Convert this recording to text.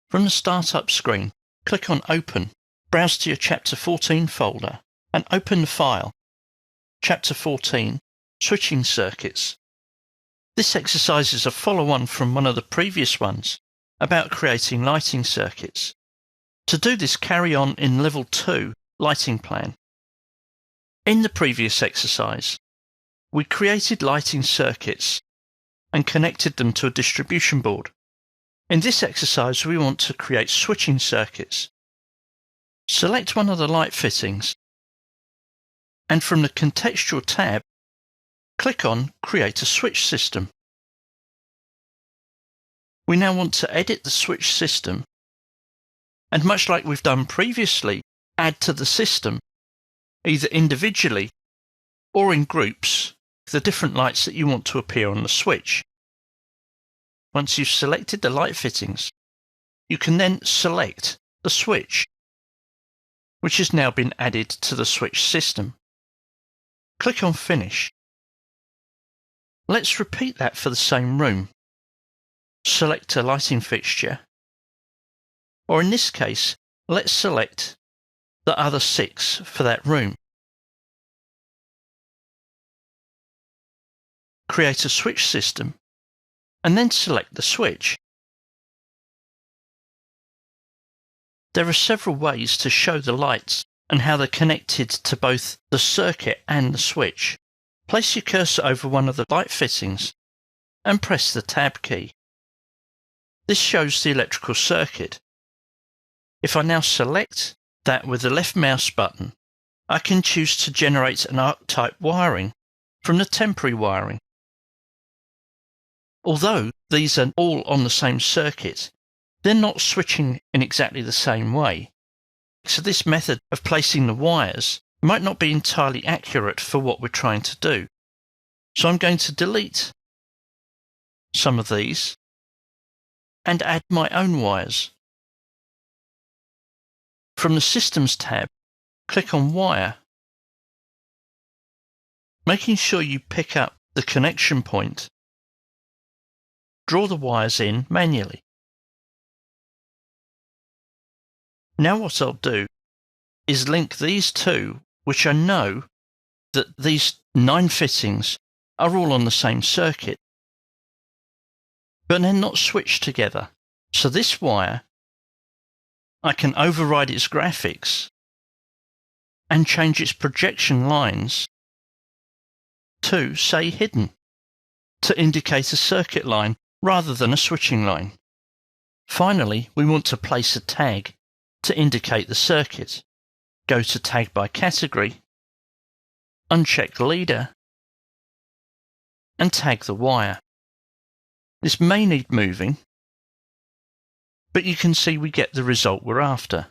From the Startup screen, click on Open, browse to your Chapter 14 folder, and open the file, Chapter 14, Switching Circuits. This exercise is a follow-on from one of the previous ones about creating lighting circuits. To do this, carry on in Level 2, Lighting Plan. In the previous exercise, we created lighting circuits and connected them to a distribution board. In this exercise, we want to create switching circuits. Select one of the light fittings, and from the Contextual tab, click on Create a Switch System. We now want to edit the switch system, and much like we've done previously, add to the system, either individually or in groups, the different lights that you want to appear on the switch. Once you've selected the light fittings, you can then select the switch, which has now been added to the switch system. Click on Finish. Let's repeat that for the same room. Select a lighting fixture, or in this case, let's select the other 6 for that room. Create a switch system, and then select the switch. There are several ways to show the lights and how they're connected to both the circuit and the switch. Place your cursor over one of the light fittings and press the Tab key. This shows the electrical circuit. If I now select that with the left mouse button, I can choose to generate an arc-type wiring from the temporary wiring. Although these are all on the same circuit, they're not switching in exactly the same way. So this method of placing the wires might not be entirely accurate for what we're trying to do. So I'm going to delete some of these and add my own wires. From the Systems tab, click on Wire, making sure you pick up the connection point. Draw the wires in manually. Now what I'll do is link these two, which I know that these 9 fittings are all on the same circuit, but they're not switched together. So this wire, I can override its graphics and change its projection lines to, say, hidden, to indicate a circuit line rather than a switching line. Finally, we want to place a tag to indicate the circuit. Go to Tag by Category, uncheck Leader, and tag the wire. This may need moving, but you can see we get the result we're after.